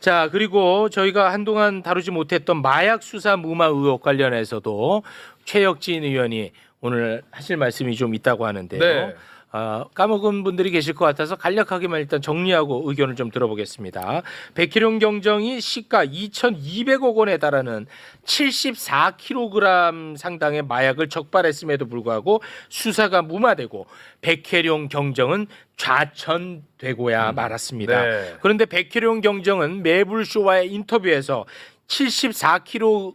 자, 그리고 저희가 한동안 다루지 못했던 마약 수사 무마 의혹 관련해서도 최혁진 의원이 오늘 하실 말씀이 좀 있다고 하는데요. 네. 까먹은 분들이 계실 것 같아서 간략하게만 일단 정리하고 의견을 좀 들어보겠습니다. 백희룡 경정이 시가 2,200억 원에 달하는 74kg 상당의 마약을 적발했음에도 불구하고 수사가 무마되고 백혜룡 경정은 좌천되고야 말았습니다. 네. 그런데 백혜룡 경정은 매불쇼와의 인터뷰에서 74kg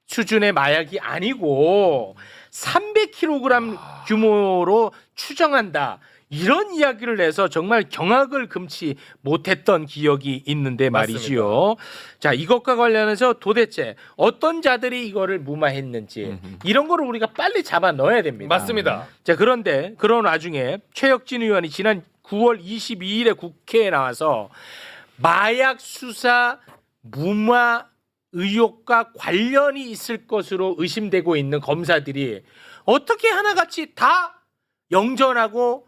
수준의 마약이 아니고 300kg 규모로 추정한다. 이런 이야기를 해서 정말 경악을 금치 못했던 기억이 있는데 말이지요. 자, 이것과 관련해서 도대체 어떤 자들이 이거를 무마했는지 이런 거를 우리가 빨리 잡아 넣어야 됩니다. 맞습니다. 자, 그런데 그런 와중에 최혁진 의원이 지난 9월 22일에 국회에 나와서 마약 수사 무마 의혹과 관련이 있을 것으로 의심되고 있는 검사들이 어떻게 하나같이 다 영전하고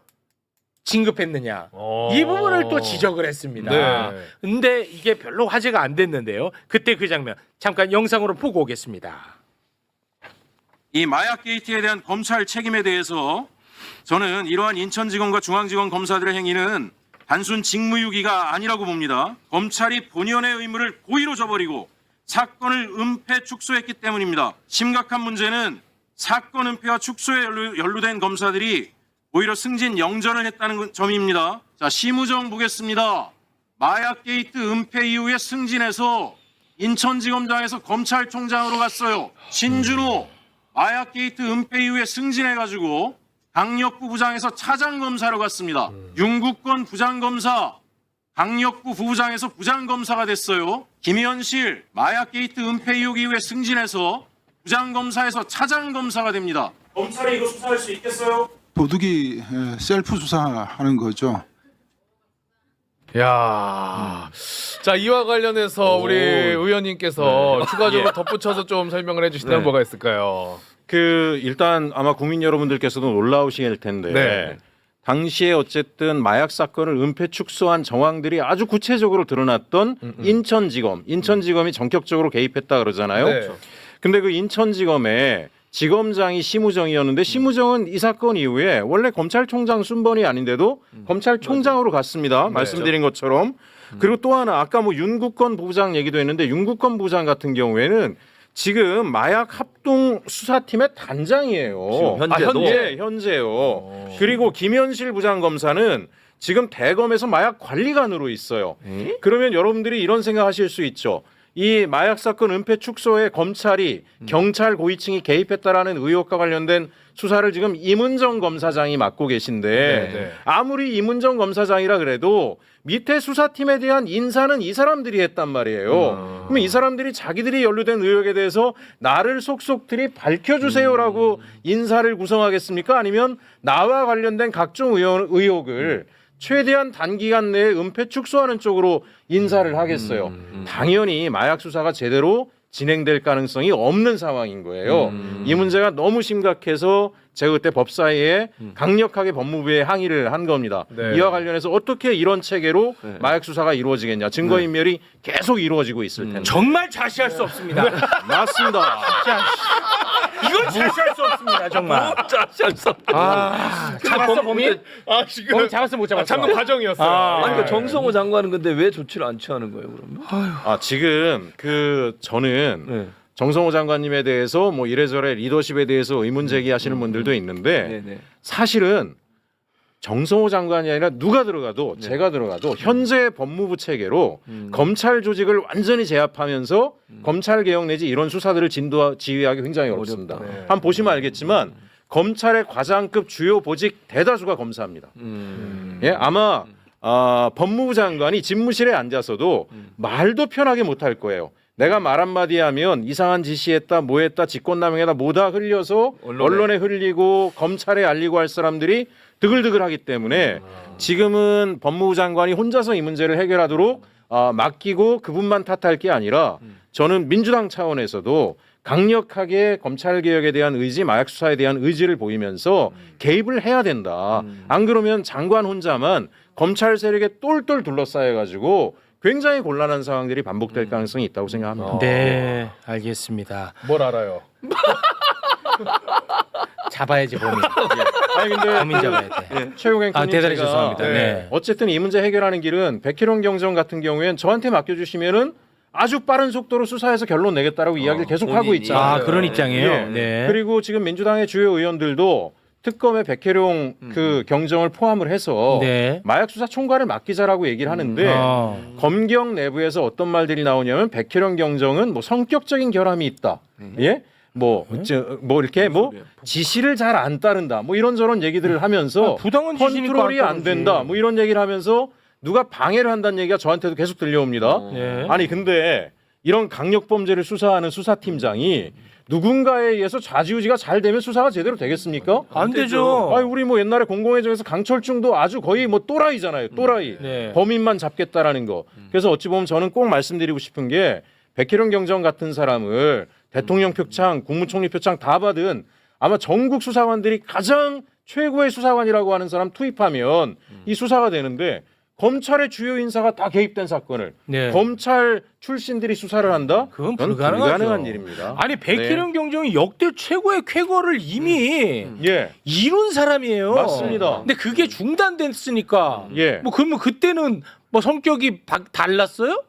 진급했느냐. 이 부분을 또 지적을 했습니다. 네. 근데 이게 별로 화제가 안 됐는데요. 그때 그 장면 잠깐 영상으로 보고 오겠습니다. 이 마약 게이트에 대한 검찰 책임에 대해서 저는 이러한 인천지검과 중앙지검 검사들의 행위는 단순 직무유기가 아니라고 봅니다. 검찰이 본연의 의무를 고의로 저버리고 사건을 은폐 축소했기 때문입니다. 심각한 문제는 사건 은폐와 축소에 연루된 검사들이 오히려 승진 영전을 했다는 점입니다. 자, 심우정 보겠습니다. 마약 게이트 은폐 이후에 승진해서 인천지검장에서 검찰총장으로 갔어요. 신준호 마약 게이트 은폐 이후에 승진해가지고 강력부 부장에서 차장검사로 갔습니다. 윤국권 부장검사 강력부 부부장에서 부장검사가 됐어요. 김현실 마약 게이트 은폐 의혹 이후에 승진해서 부장검사에서 차장검사가 됩니다. 검찰이 이거 수사할 수 있겠어요? 도둑이 셀프 수사하는 거죠. 야, 자 이와 관련해서 우리 의원님께서 추가적으로 덧붙여서 좀 설명을 해주시다면 뭐가 있을까요? 일단 아마 국민 여러분들께서도 놀라우실 텐데 네. 당시에 어쨌든 마약 사건을 은폐 축소한 정황들이 아주 구체적으로 드러났던 인천지검이 전격적으로 개입했다 그러잖아요. 네. 근데 그 인천지검에 지검장이 심우정이었는데 심우정은 이 사건 이후에 원래 검찰총장 순번이 아닌데도 검찰총장으로 갔습니다. 말씀드린 것처럼. 그리고 또 하나 아까 뭐 윤국권 부부장 얘기도 했는데 윤국권 부부장 같은 경우에는 지금 마약 합동 수사팀의 단장이에요. 현재요. 그리고 김현실 부장검사는 지금 대검에서 마약 관리관으로 있어요. 그러면 여러분들이 이런 생각하실 수 있죠. 이 마약 사건 은폐 축소에 검찰이 경찰 고위층이 개입했다라는 의혹과 관련된 수사를 지금 이문정 검사장이 맡고 계신데 아무리 이문정 검사장이라 그래도 밑에 수사팀에 대한 인사는 이 사람들이 했단 말이에요. 그러면 이 사람들이 자기들이 연루된 의혹에 대해서 나를 속속들이 밝혀주세요라고 인사를 구성하겠습니까? 아니면 나와 관련된 각종 의혹을 최대한 단기간 내에 은폐 축소하는 쪽으로 인사를 하겠어요. 당연히 마약 수사가 제대로 진행될 가능성이 없는 상황인 거예요. 이 문제가 너무 심각해서 제가 그때 법사위에 강력하게 법무부에 항의를 한 겁니다. 네. 이와 관련해서 어떻게 이런 체계로 마약 수사가 이루어지겠냐. 증거인멸이 계속 이루어지고 있을 텐데. 정말 자시할 수 없습니다. 맞습니다. 이건 자시할 수 없습니다. 정말. 자시할 수 없다. 잡았어 범인? 지금 범인 잡았어 못 잡았어? 잠깐 과정이었어요. 아니 그러니까 정성호 장관은 근데 왜 조치를 안 취하는 거예요, 그러면? 지금 저는 정성호 장관님에 대해서 뭐 이래저래 리더십에 대해서 의문 제기하시는 분들도 있는데 네네. 사실은 정성호 장관이 아니라 누가 들어가도 제가 들어가도 현재 법무부 체계로 검찰 조직을 완전히 제압하면서 검찰 개혁 내지 이런 수사들을 지휘하기 굉장히 어렵습니다. 어렵다. 한번 보시면 알겠지만 검찰의 과장급 주요 보직 대다수가 검사입니다. 예, 아마 법무부 장관이 집무실에 앉아서도 말도 편하게 못할 거예요. 내가 말 한마디 하면 이상한 지시했다 뭐했다 직권남용했다 뭐다 흘려서 언론에 흘리고 검찰에 알리고 할 사람들이 드글드글하기 때문에 지금은 법무부 장관이 혼자서 이 문제를 해결하도록 맡기고 그분만 탓할 게 아니라 저는 민주당 차원에서도 강력하게 검찰개혁에 대한 의지, 마약 수사에 대한 의지를 보이면서 개입을 해야 된다. 안 그러면 장관 혼자만 검찰 세력에 똘똘 둘러싸여가지고 굉장히 곤란한 상황들이 반복될 가능성이 있다고 생각합니다. 네, 알겠습니다. 뭘 알아요? 잡아야지 범인. 아니 근데 범인 잡아야 돼. 최욱 앵커님 아, 대단히 제가 죄송합니다. 네. 어쨌든 이 문제 해결하는 길은 백희룡 경정 같은 경우에는 저한테 맡겨주시면은 아주 빠른 속도로 수사해서 결론 내겠다라고 이야기를 계속 하고 본인이. 있잖아요. 아, 그런 입장이에요. 예. 네. 그리고 지금 민주당의 주요 의원들도 특검에 백혜룡 그 경정을 포함을 해서 네. 마약 수사 총괄을 맡기자라고 얘기를 하는데 검경 내부에서 어떤 말들이 나오냐면 백혜룡 경정은 뭐 성격적인 결함이 있다. 예? 뭐 이렇게 뭐 지시를 잘 안 따른다. 뭐 이런저런 얘기들을 하면서 부당한 지시니까 컨트롤이 안 안 따르지. 된다. 뭐 이런 얘기를 하면서 누가 방해를 한다는 얘기가 저한테도 계속 들려옵니다. 네. 아니 근데 이런 강력 범죄를 수사하는 수사팀장이 누군가에 의해서 좌지우지가 잘 되면 수사가 제대로 되겠습니까? 안 되죠. 아니 우리 뭐 옛날에 공공의정에서 강철중도 아주 거의 뭐 또라이잖아요. 또라이. 네. 범인만 잡겠다라는 거. 그래서 어찌 보면 저는 꼭 말씀드리고 싶은 게 백혜룡 경정 같은 사람을 대통령 표창, 국무총리 표창 다 받은 아마 전국 수사관들이 가장 최고의 수사관이라고 하는 사람 투입하면 이 수사가 되는데 검찰의 주요 인사가 다 개입된 사건을 네. 검찰 출신들이 수사를 한다? 그건 그건 불가능하죠. 불가능한 일입니다. 아니 백희룡 경정이 역대 최고의 쾌거를 이미 예, 이룬 사람이에요. 맞습니다. 근데 그게 중단됐으니까. 예. 뭐 그러면 그때는 뭐 성격이 달랐어요?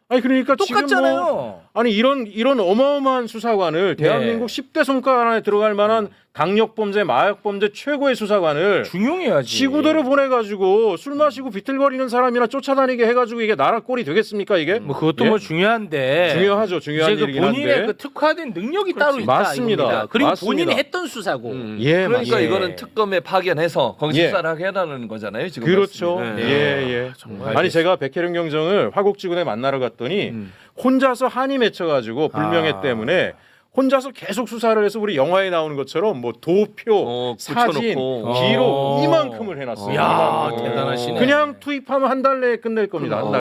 아니 그러니까 지금 똑같잖아요. 뭐 아니 이런 어마어마한 수사관을 대한민국 10대 손가락 안에 들어갈 만한 강력범죄, 마약범죄 최고의 수사관을 중용해야지. 지구대로 보내가지고 술 마시고 비틀거리는 사람이나 쫓아다니게 해가지고 이게 나라 꼴이 되겠습니까 이게? 뭐 그것도 예? 뭐 중요한데. 중요하죠. 중요한 이제 그 일이긴 본인의 한데. 그 특화된 능력이 따로 있다. 맞습니다. 이겁니다. 그리고 맞습니다. 본인이 했던 수사고. 예, 그러니까 맞습니다. 이거는 특검에 파견해서 거기 예. 수사를 하게 해달라는 거잖아요. 지금 그렇죠. 말씀이. 예. 정말 아니 제가 백혜령 경정을 화곡지구에 만나러 갔더니 혼자서 한이 맺혀가지고 불명예 때문에 혼자서 계속 수사를 해서 우리 영화에 나오는 것처럼 뭐 도표, 사진, 붙여놓고. 기록 이만큼을 해놨어요. 야, 이만큼. 대단하시네. 그냥 투입하면 한 달 내에 끝낼 겁니다. 한 달.